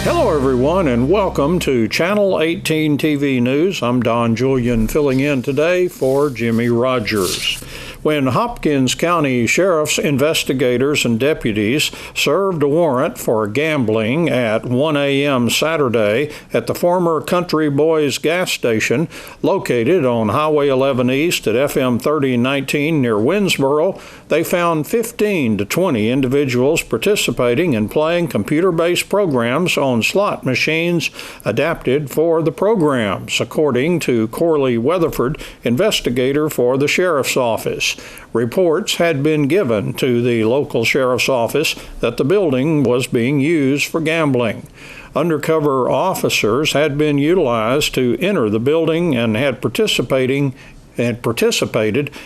Hello, everyone, and welcome to Channel 18 TV News. I'm Don Julian, filling in today for Jimmy Rogers. When Hopkins County Sheriff's investigators and deputies served a warrant for gambling at 1 a.m. Saturday at the former Country Boys gas station located on Highway 11 East at FM 3019 near Winnsboro, they found 15 to 20 individuals participating in playing computer-based programs on slot machines adapted for the programs, according to Corley Weatherford, investigator for the Sheriff's Office. Reports had been given to the local sheriff's office that the building was being used for gambling. Undercover officers had been utilized to enter the building and had participated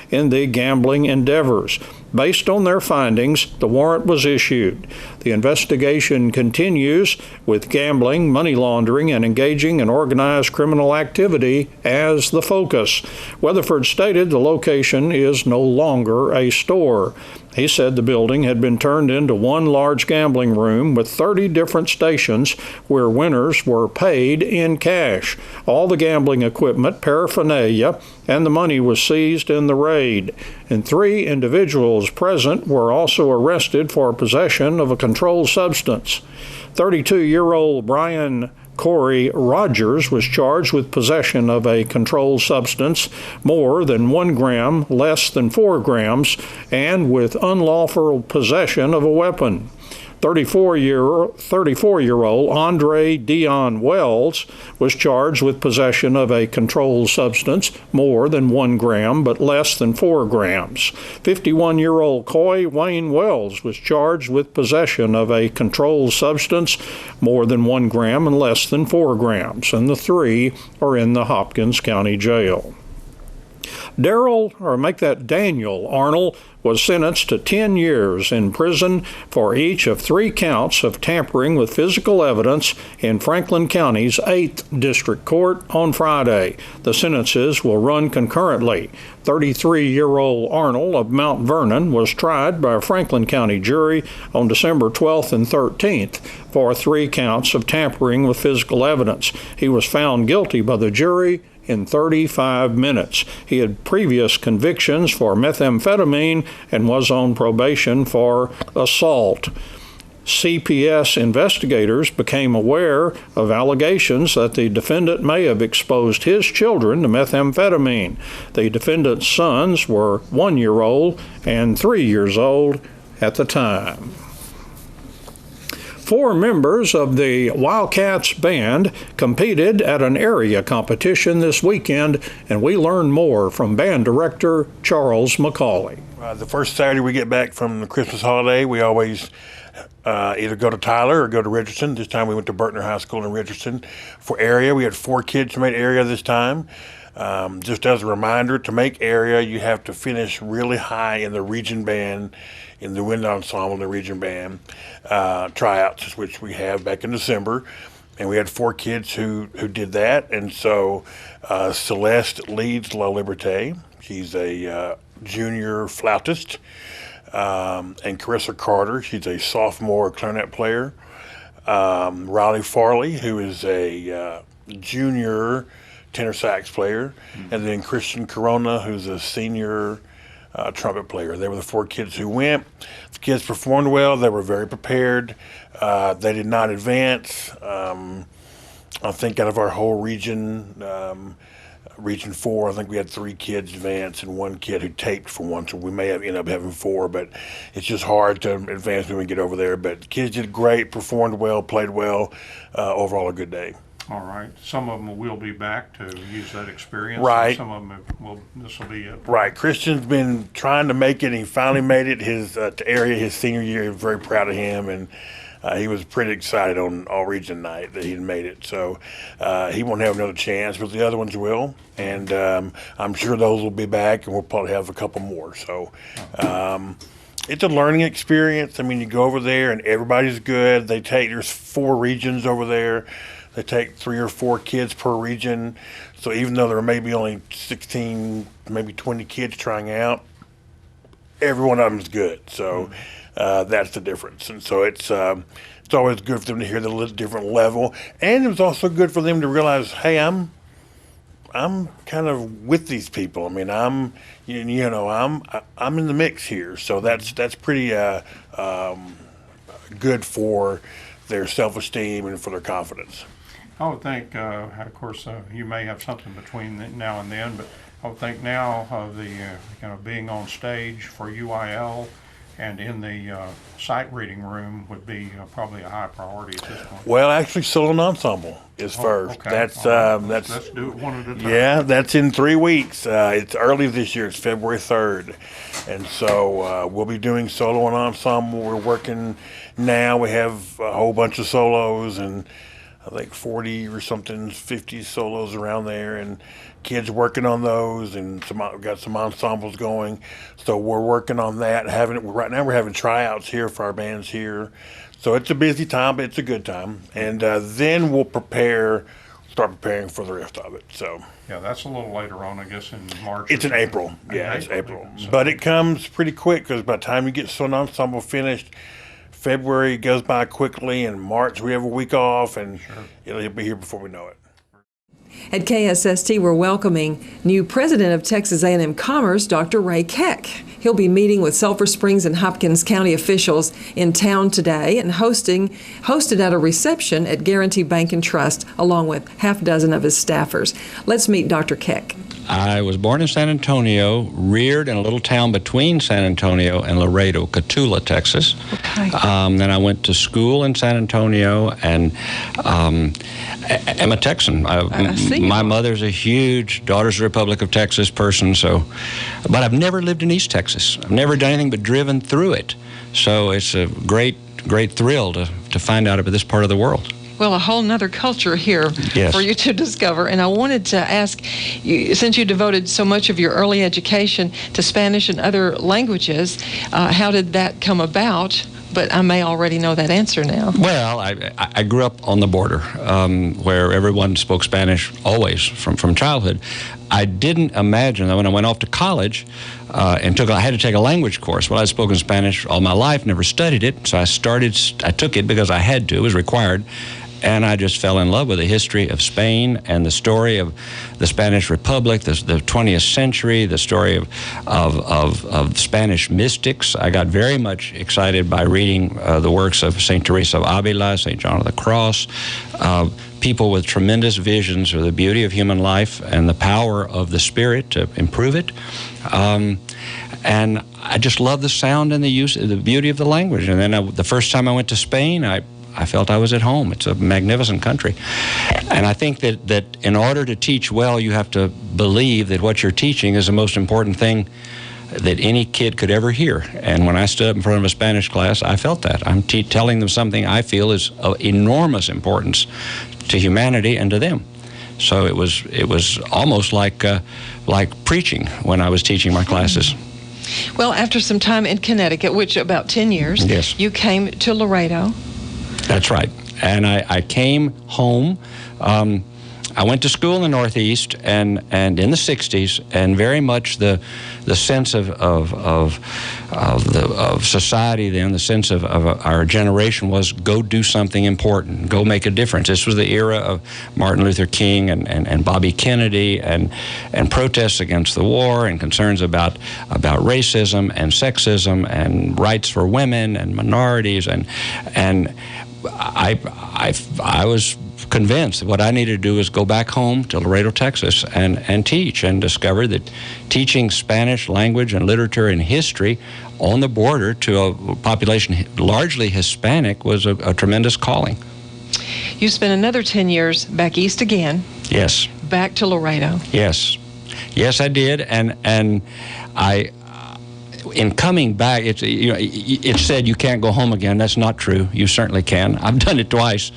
in the gambling endeavors. Based on their findings, the warrant was issued. The investigation continues with gambling, money laundering, and engaging in organized criminal activity as the focus. Weatherford stated the location is no longer a store. He said the building had been turned into one large gambling room with 30 different stations where winners were paid in cash. All the gambling equipment, paraphernalia, and the money was seized in the raid. And 3 individuals present were also arrested for possession of a controlled substance. 32-year-old Brian Corey Rogers was charged with possession of a controlled substance more than 1 gram, less than 4 grams, and with unlawful possession of a weapon. 34-year-old Andre Dion Wells was charged with possession of a controlled substance more than 1 gram but less than 4 grams. 51-year-old Coy Wayne Wells was charged with possession of a controlled substance more than 1 gram and less than 4 grams, and the 3 are in the Hopkins County Jail. Daniel Arnold was sentenced to 10 years in prison for each of 3 counts of tampering with physical evidence in Franklin County's 8th District Court on Friday. The sentences will run concurrently. 33-year-old Arnold of Mount Vernon was tried by a Franklin County jury on December 12th and 13th for 3 counts of tampering with physical evidence. He was found guilty by the jury in 35 minutes. He had previous convictions for methamphetamine and was on probation for assault. CPS investigators became aware of allegations that the defendant may have exposed his children to methamphetamine. The defendant's sons were 1-year-old and 3 years old at the time. 4 members of the Wildcats band competed at an area competition this weekend, and we learned more from band director Charles McCauley. The first Saturday we get back from the Christmas holiday, we always either go to Tyler or go to Richardson. This time we went to Bertner High School in Richardson for area. We had 4 kids who made area this time. Just as a reminder, to make area, you have to finish really high in the region band, in the wind ensemble, the region band tryouts, which we have back in December. And we had 4 kids who did that. And so Celeste leads La Liberté. She's a junior flautist. And Carissa Carter, she's a sophomore clarinet player. Riley Farley, who is a junior tenor sax player. And then Christian Corona, who's a senior trumpet player. They were the 4 kids who went. The kids performed well. They were very prepared. They did not advance. I think out of our whole region, Region 4, I think we had 3 kids advance and 1 kid who taped for one, so we may have ended up having 4, but it's just hard to advance when we get over there. But the kids did great, performed well, played well. Overall, a good day. All right. Some of them will be back to use that experience. Right. Some of them this will be it. Right. Christian's been trying to make it, and he finally made it to area his senior year. I'm very proud of him, and he was pretty excited on all region night that he'd made it. So he won't have another chance, but the other ones will. And I'm sure those will be back, and we'll probably have a couple more. So it's a learning experience. I mean, you go over there, and everybody's good. There's 4 regions over there. They take 3 or 4 kids per region. So even though there may be only 16, maybe 20 kids trying out, every one of them is good. So that's the difference. And so it's always good for them to hear the different level, and it was also good for them to realize, hey, I'm kind of with these people. I mean, I'm in the mix here. So that's pretty good for their self-esteem and for their confidence. I would think, of course, you may have something between now and then, but I would think now the being on stage for UIL and in the sight reading room would be probably a high priority at this point. Well, actually, solo and ensemble is first. Okay. That's Let's do it one at a time. Yeah, that's in 3 weeks. It's early this year. It's February 3rd, and so we'll be doing solo and ensemble. We're working now. We have a whole bunch of solos, and I think 40 or something, 50 solos around there, and kids working on those, and we've got some ensembles going. So we're working on that. Right now we're having tryouts here for our bands here. So it's a busy time, but it's a good time. And then we'll start preparing for the rest of it. So yeah, that's a little later on, I guess, in March. it's in April. Yeah, it's April. But it comes pretty quick, because by the time you get Solo Ensemble finished, February goes by quickly, and March we have a week off, and it'll be here before we know it. At KSST, we're welcoming new president of Texas A&M Commerce, Dr. Ray Keck. He'll be meeting with Sulphur Springs and Hopkins County officials in town today and hosted at a reception at Guarantee Bank and Trust, along with half a dozen of his staffers. Let's meet Dr. Keck. I was born in San Antonio, reared in a little town between San Antonio and Laredo, Cotulla, Texas. Okay. Then I went to school in San Antonio, and I'm a Texan. My mother's a huge Daughters of the Republic of Texas person, but I've never lived in East Texas. I've never done anything but driven through it. So it's a great thrill to find out about this part of the world. Well, a whole nother culture here for you to discover. And I wanted to ask you, since you devoted so much of your early education to Spanish and other languages, how did that come about? But I may already know that answer now. Well, I grew up on the border where everyone spoke Spanish always from childhood. I didn't imagine that when I went off to college I had to take a language course. Well, I'd spoken Spanish all my life, never studied it, so I took it because I had to, it was required. And I just fell in love with the history of Spain and the story of the Spanish Republic, the 20th century, the story of Spanish mystics. I got very much excited by reading the works of St. Teresa of Avila, St. John of the Cross, people with tremendous visions of the beauty of human life and the power of the Spirit to improve it. And I just love the sound and the beauty of the language. And then the first time I went to Spain, I felt I was at home. It's a magnificent country. And I think that in order to teach well, you have to believe that what you're teaching is the most important thing that any kid could ever hear. And when I stood up in front of a Spanish class, I felt that. I'm telling them something I feel is of enormous importance to humanity and to them. So it was almost like preaching when I was teaching my classes. Well, after some time in Connecticut, which about 10 years, yes, you came to Laredo. That's right. And I came home. I went to school in the Northeast and in the 60s, and very much the sense of society then, the sense of our generation was go do something important, go make a difference. This was the era of Martin Luther King and Bobby Kennedy and protests against the war and concerns about racism and sexism and rights for women and minorities, and I was convinced that what I needed to do was go back home to Laredo, Texas, and teach, and discovered that teaching Spanish language and literature and history on the border to a population largely Hispanic was a tremendous calling. You spent another 10 years back east again. Yes. Back to Laredo. Yes. Yes, I did, and in coming back, it's said you can't go home again. That's not true. You certainly can. I've done it twice.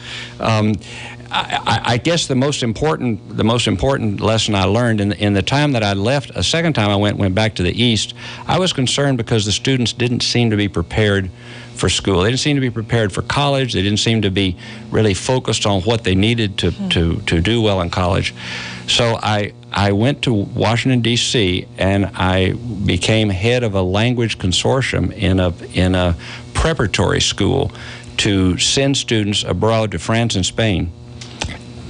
I guess the most important lesson I learned in the time that I left, a second time I went back to the East, I was concerned because the students didn't seem to be prepared for school. They didn't seem to be prepared for college. They didn't seem to be really focused on what they needed to do well in college. So I went to Washington, D.C., and I became head of a language consortium in a preparatory school to send students abroad to France and Spain,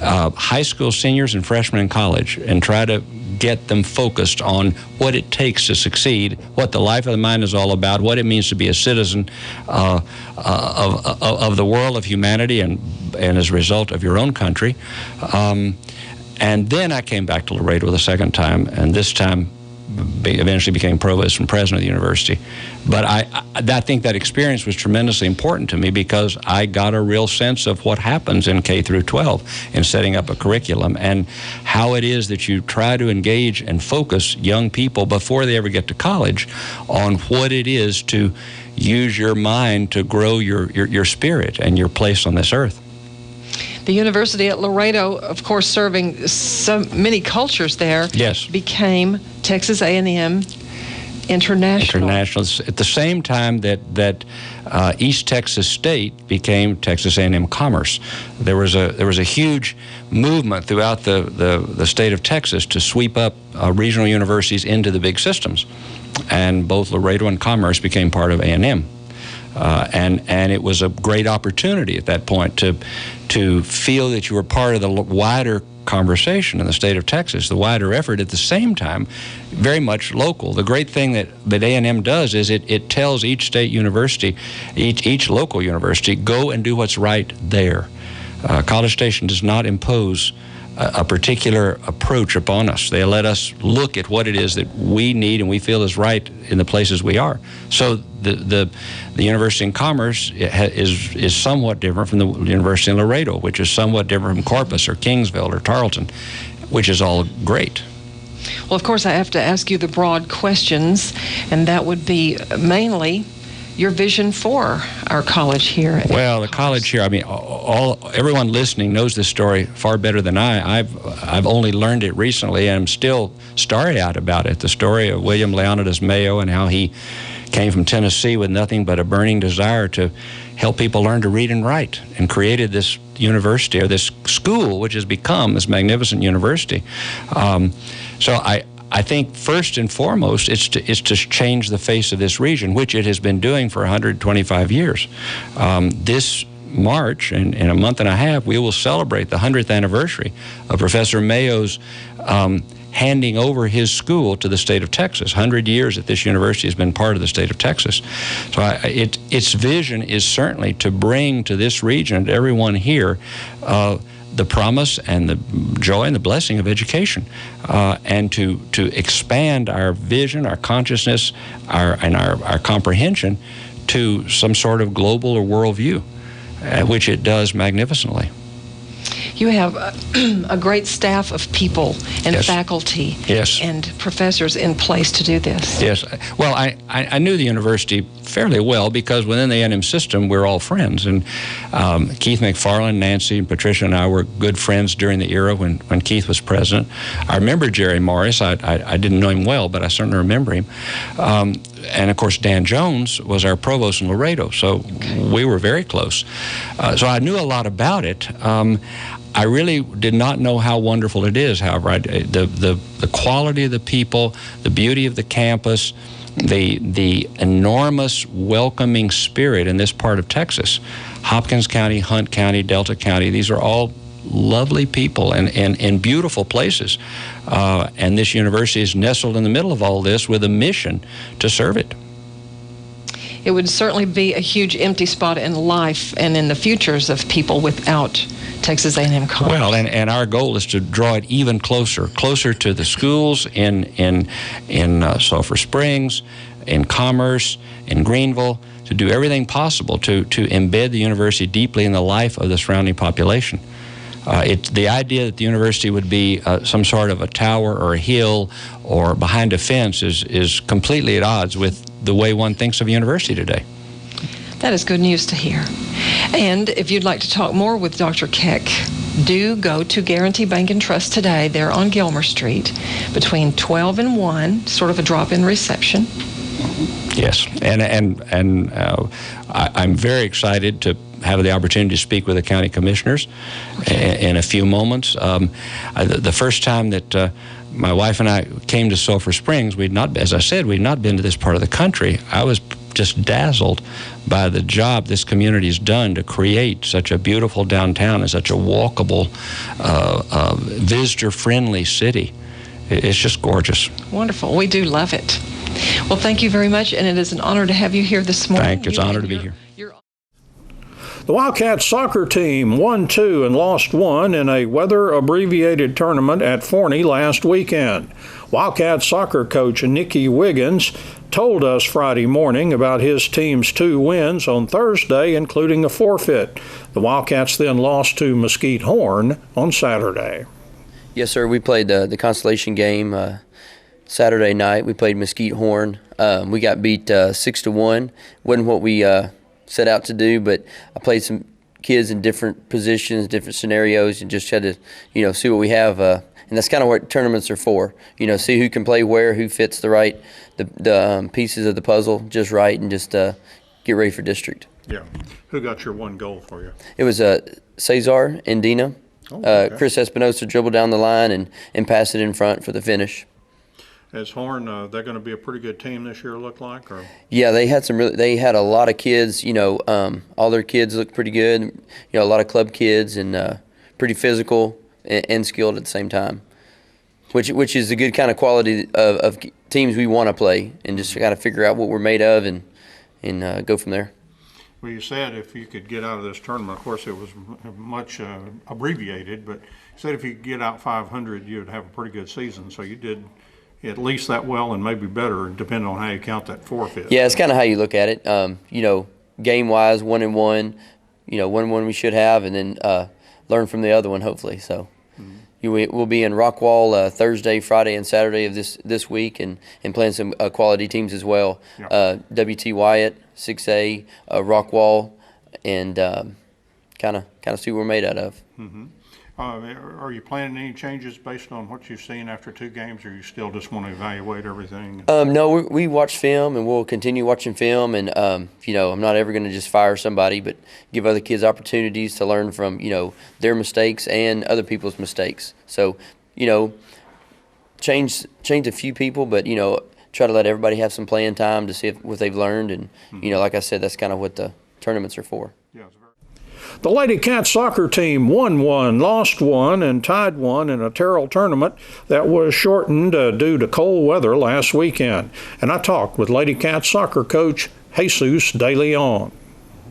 high school seniors and freshmen in college, and try to get them focused on what it takes to succeed, what the life of the mind is all about, what it means to be a citizen of the world, of humanity, and as a result of your own country. And then I came back to Laredo the second time, and this time eventually became provost and president of the university. But I think that experience was tremendously important to me because I got a real sense of what happens in K through 12 in setting up a curriculum and how it is that you try to engage and focus young people before they ever get to college on what it is to use your mind to grow your spirit and your place on this earth. The University at Laredo, of course, serving so many cultures there, yes, became Texas A&M International. At the same time that East Texas State became Texas A&M Commerce. There was a huge movement throughout the state of Texas to sweep up regional universities into the big systems, and both Laredo and Commerce became part of A&M. And it was a great opportunity at that point to feel that you were part of the wider conversation in the state of Texas, the wider effort, at the same time very much local. The great thing that A&M does is it tells each state university, each local university, go and do what's right there. College Station does not impose a particular approach upon us. They let us look at what it is that we need and we feel is right in the places we are. So the University in Commerce is somewhat different from the University in Laredo, which is somewhat different from Corpus or Kingsville or Tarleton, which is all great. Well, of course, I have to ask you the broad questions, and that would be mainly your vision for our college here. Well, the college here, I mean, everyone listening knows this story far better than I. I've only learned it recently, and I'm still starry-eyed about it. The story of William Leonidas Mayo and how he came from Tennessee with nothing but a burning desire to help people learn to read and write, and created this university, or this school, which has become this magnificent university. So I think first and foremost, it's to change the face of this region, which it has been doing for 125 years. This March, in a month and a half, we will celebrate the 100th anniversary of Professor Mayo's handing over his school to the state of Texas. 100 years that this university has been part of the state of Texas. So its vision is certainly to bring to this region, to everyone here, the promise and the joy and the blessing of education, and to expand our vision, our consciousness, our comprehension to some sort of global or world view, which it does magnificently. You have a great staff of people and yes. faculty yes. and professors in place to do this. Yes. Well, I knew the university fairly well because within the A&M system, we're all friends. And Keith McFarland, Nancy, and Patricia and I were good friends during the era when Keith was president. I remember Jerry Morris. I didn't know him well, but I certainly remember him. And, of course, Dan Jones was our provost in Laredo, so we were very close. So I knew a lot about it. I really did not know how wonderful it is, however. The quality of the people, the beauty of the campus, the enormous welcoming spirit in this part of Texas. Hopkins County, Hunt County, Delta County, these are all lovely people and beautiful places. And this university is nestled in the middle of all this with a mission to serve it. It would certainly be a huge empty spot in life and in the futures of people without Texas A&M Commerce. Well, and our goal is to draw it even closer to the schools in Sulphur Springs, in Commerce, in Greenville, to do everything possible to embed the university deeply in the life of the surrounding population. The idea that the university would be some sort of a tower or a hill or behind a fence is completely at odds with the way one thinks of a university today. That is good news to hear. And if you'd like to talk more with Dr. Keck, do go to Guarantee Bank and Trust today. They're on Gilmer Street between 12 and 1, sort of a drop-in reception. Yes, and I'm very excited to have the opportunity to speak with the county commissioners in a few moments. The first time that my wife and I came to Sulphur Springs, we'd not been to this part of the country. I was just dazzled by the job this community's done to create such a beautiful downtown and such a walkable, visitor-friendly city. It's just gorgeous. Wonderful. We do love it. Well, thank you very much, and it is an honor to have you here this morning. Thank you. It's an honor to be here. The Wildcats soccer team won 2 and lost 1 in a weather-abbreviated tournament at Forney last weekend. Wildcats soccer coach Nicky Wiggins told us Friday morning about his team's 2 wins on Thursday, including a forfeit. The Wildcats then lost to Mesquite Horn on Saturday. Yes, sir. We played the consolation game Saturday night. We played Mesquite Horn. We got beat 6-1. Wasn't what we set out to do, but I played some kids in different positions, different scenarios, and just had to, see what we have. And that's kind of what tournaments are for. See who can play where, who fits the pieces of the puzzle just right, and just get ready for district. Yeah. Who got your 1 goal for you? It was Cesar and Dina. Oh, okay. Chris Espinosa dribbled down the line and passed it in front for the finish. Is Horn, they're going to be a pretty good team this year, look like? Or? Yeah, they had they had a lot of kids. All their kids look pretty good. A lot of club kids, and pretty physical and skilled at the same time, which is a good kind of quality of teams we want to play, and just kind of figure out what we're made of and go from there. Well, you said if you could get out of this tournament, of course it was much abbreviated, but you said if you could get out 500, you'd have a pretty good season. So you did at least that well, and maybe better, depending on how you count that forfeit. Yeah, it's kind of how you look at it. Game-wise, 1-1. 1-1 we should have, and then learn from the other one, hopefully. So we'll be in Rockwall Thursday, Friday, and Saturday of this week, and playing some quality teams as well. Yeah. WT Wyatt, 6A, Rockwall, and kind of see what we're made out of. Mm-hmm. Are you planning any changes based on what you've seen after 2 games, or you still just want to evaluate everything? No, we watch film, and we'll continue watching film. And I'm not ever going to just fire somebody, but give other kids opportunities to learn from their mistakes and other people's mistakes. So change a few people, but try to let everybody have some playing time to see what they've learned. And like I said, that's kind of what the tournaments are for. Yeah. The Lady Cats soccer team won 1, lost 1, and tied 1 in a Terrell tournament that was shortened due to cold weather last weekend. And I talked with Lady Cats soccer coach Jesus De Leon.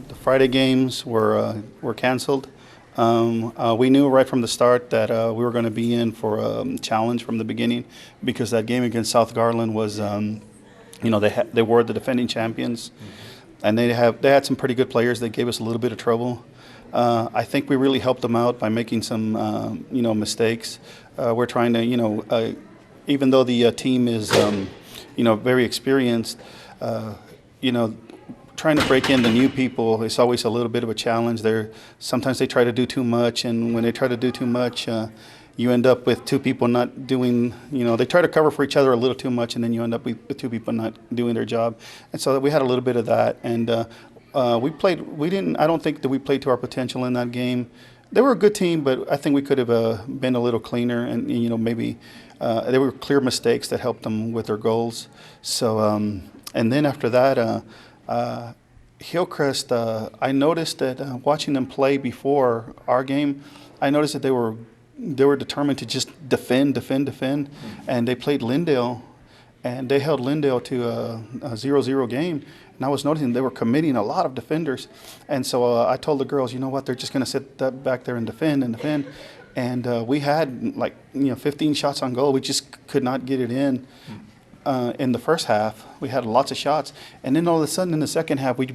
The Friday games were canceled. We knew right from the start that we were going to be in for a challenge from the beginning, because that game against South Garland was, they were the defending champions, and they had some pretty good players. They gave us a little bit of trouble. I think we really helped them out by making some, mistakes. We're trying to, even though the team is, very experienced, trying to break in the new people, it's always a little bit of a challenge. Sometimes they try to do too much, and when they try to do too much, you end up with 2 people not doing, they try to cover for each other a little too much, and then you end up with 2 people not doing their job. And so we had a little bit of that, and I don't think that we played to our potential in that game. They were a good team, but I think we could have been a little cleaner, and maybe there were clear mistakes that helped them with their goals. So, and then after that, Hillcrest, I noticed that watching them play before our game, I noticed that they were determined to just defend, and they played Lindale, and they held Lindale to a 0-0 game. And I was noticing they were committing a lot of defenders, and so I told the girls, you know what, they're just going to sit back there and defend. And we had 15 shots on goal. We just could not get it in. In the first half, we had lots of shots, and then all of a sudden in the second half, we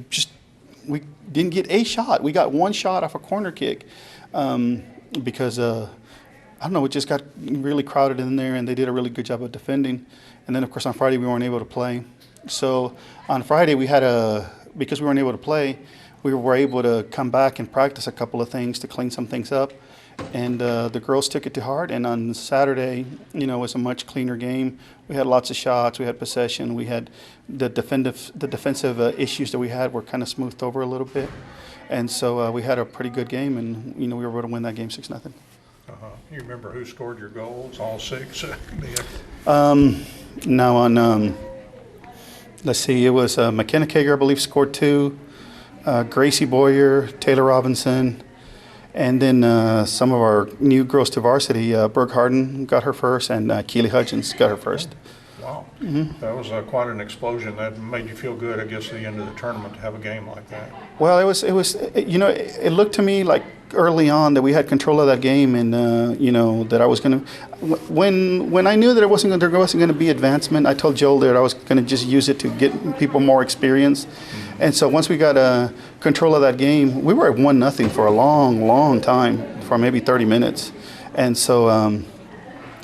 didn't get a shot. We got 1 shot off a corner kick, because I don't know, it just got really crowded in there, and they did a really good job of defending. And then of course on Friday we weren't able to play. So on Friday because we weren't able to play, we were able to come back and practice a couple of things to clean some things up. and the girls took it to heart. And on Saturday, you know, it was a much cleaner game. We had lots of shots. We had possession. We had the defensive issues that we had were kind of smoothed over a little bit, and so we had a pretty good game. And you know, we were able to win that game 6-0. You remember who scored your goals? All 6? Now on, let's see, it was McKenna Kager, I believe, scored 2. Gracie Boyer, Taylor Robinson, and then some of our new girls to varsity, Brooke Harden got her first, and Keely Hutchins got her first. Wow. That was quite an explosion. That made you feel good, I guess, at the end of the tournament to have a game like that. Well, it was, you know, it looked to me like early on that we had control of that game, and you know, that I was going to, when I knew that there wasn't going to be advancement, I told Joel that I was going to just use it to get people more experience. And so once we got control of that game, we were at 1-0 for a long, long time, for maybe 30 minutes. And so,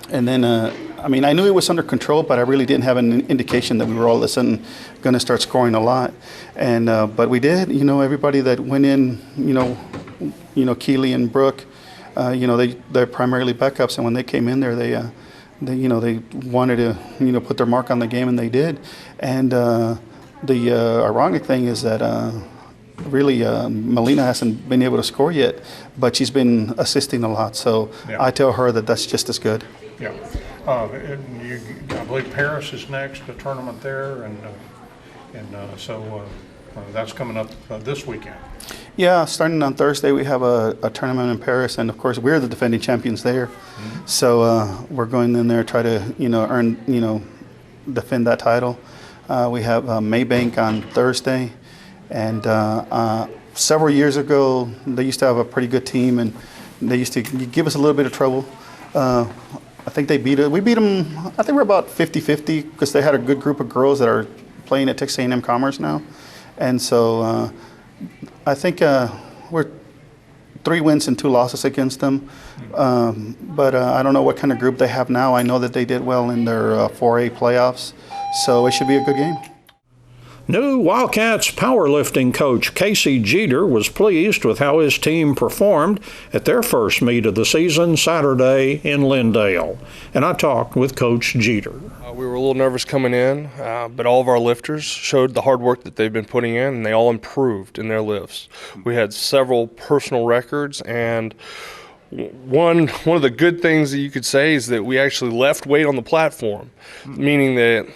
and then, I mean, I knew it was under control, but I really didn't have an indication that we were all of a sudden going to start scoring a lot. And but we did. You know, everybody that went in, you know, Keely and Brooke, you know, they're primarily backups, and when they came in there, they you know, they wanted to, you know, put their mark on the game, and they did. And the ironic thing is that really Melina hasn't been able to score yet, but she's been assisting a lot. So yeah. I tell her that that's just as good. Yeah. And I believe Paris is next, the tournament there, and so that's coming up this weekend. Yeah, starting on Thursday, we have a tournament in Paris, and of course we're the defending champions there. Mm-hmm. So we're going in there to try to, you know, earn, you know, defend that title. We have Maybank on Thursday, and several years ago they used to have a pretty good team, and they used to give us a little bit of trouble. I think we beat them, I think we're about 50-50, because they had a good group of girls that are playing at Texas A&M Commerce now. And so I think we're 3 wins and 2 losses against them. But I don't know what kind of group they have now. I know that they did well in their 4A playoffs, so it should be a good game. New Wildcats powerlifting coach Casey Jeter was pleased with how his team performed at their first meet of the season Saturday in Lindale. And I talked with Coach Jeter. We were a little nervous coming in, but all of our lifters showed the hard work that they've been putting in, and they all improved in their lifts. We had several personal records, and one of the good things that you could say is that we actually left weight on the platform, meaning that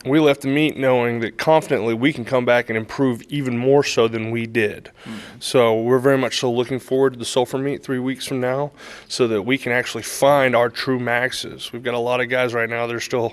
we left the meet knowing that confidently we can come back and improve even more so than we did. Mm-hmm. So we're very much so looking forward to the Sulphur meet 3 weeks from now so that we can actually find our true maxes. We've got a lot of guys right now that are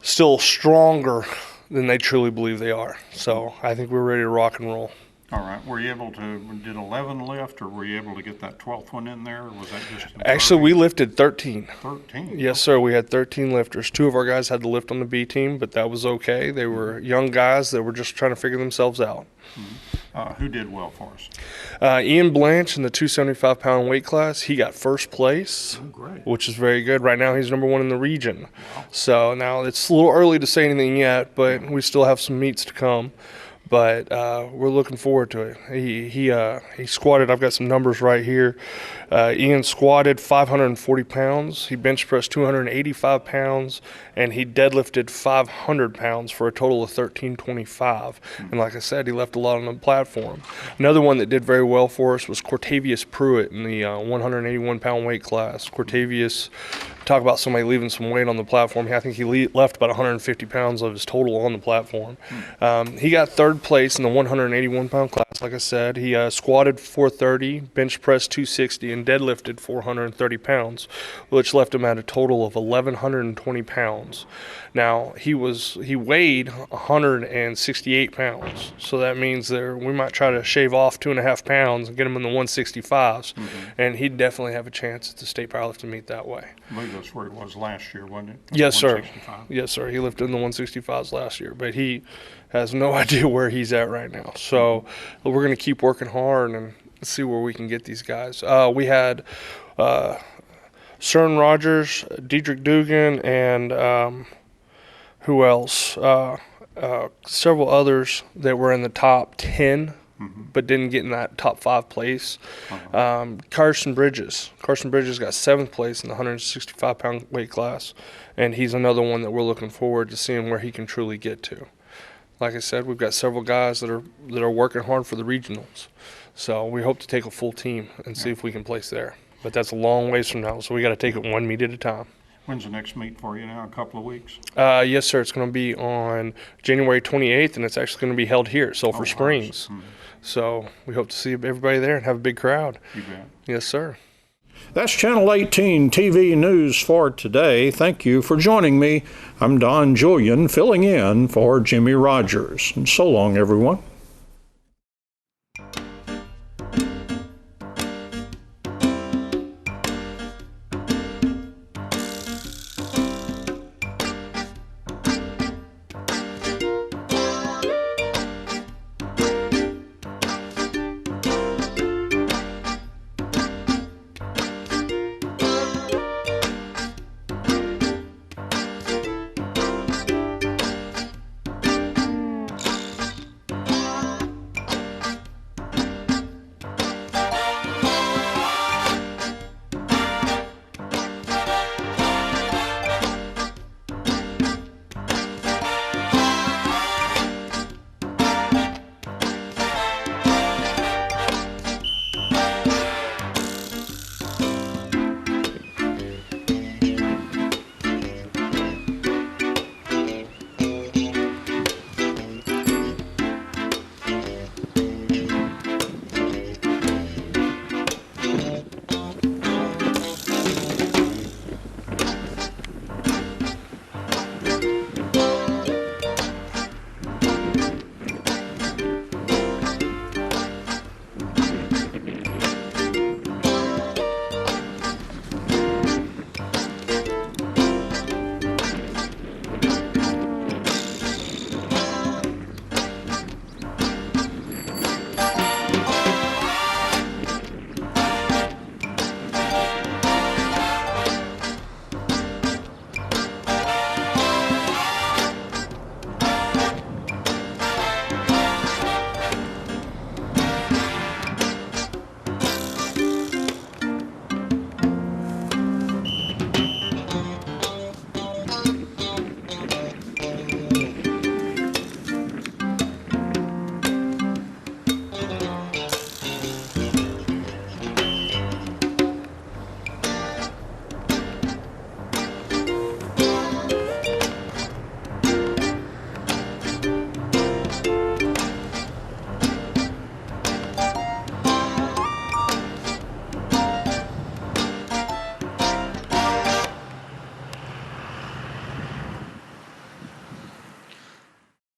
still stronger than they truly believe they are. So I think we're ready to rock and roll. All right. Were you able to, did 11 lift, or were you able to get that 12th one in there, or was that just Actually, we lifted 13. 13? Yes, sir. We had 13 lifters. 2 of our guys had to lift on the B team, but that was okay. They were young guys that were just trying to figure themselves out. Mm-hmm. Who did well for us? Ian Blanche in the 275-pound weight class, he got first place, which is very good. Right now he's number 1 in the region. Wow. So now it's a little early to say anything yet, but we still have some meets to come. But we're looking forward to it. He squatted. I've got some numbers right here. Ian squatted 540 pounds. He bench pressed 285 pounds, and he deadlifted 500 pounds for a total of 1325. And like I said, he left a lot on the platform. Another one that did very well for us was Cortavius Pruitt in the 181-pound weight class. Cortavius, talk about somebody leaving some weight on the platform. I think he left about 150 pounds of his total on the platform. He got third place in the 181-pound class. Like I said, he squatted 430, bench pressed 260, and deadlifted 430 pounds, which left him at a total of 1,120 pounds. Now, he weighed 168 pounds, so that means we might try to shave off 2.5 pounds and get him in the 165s, and he'd definitely have a chance at the state powerlifting meet that way. I believe that's where it was last year, wasn't it? Yes, sir. Yes, sir. He lifted in the 165s last year, but he has no idea where he's at right now. So we're going to keep working hard and see where we can get these guys. We had Cern Rogers, Diedrich Dugan, and who else? Several others that were in the top 10 but didn't get in that top 5 place. Carson Bridges got 7th place in the 165-pound weight class, and he's another one that we're looking forward to seeing where he can truly get to. Like I said, we've got several guys that are working hard for the regionals, so we hope to take a full team and see if we can place there. But that's a long ways from now, so we got to take it one meet at a time. When's the next meet for you now? A couple of weeks? Yes, sir. It's going to be on January 28th, and it's actually going to be held here at Sulphur Springs. So we hope to see everybody there and have a big crowd. You bet. Yes, sir. That's Channel 18 TV News for today. Thank you for joining me. I'm Don Julian, filling in for Jimmy Rogers. And so long, everyone.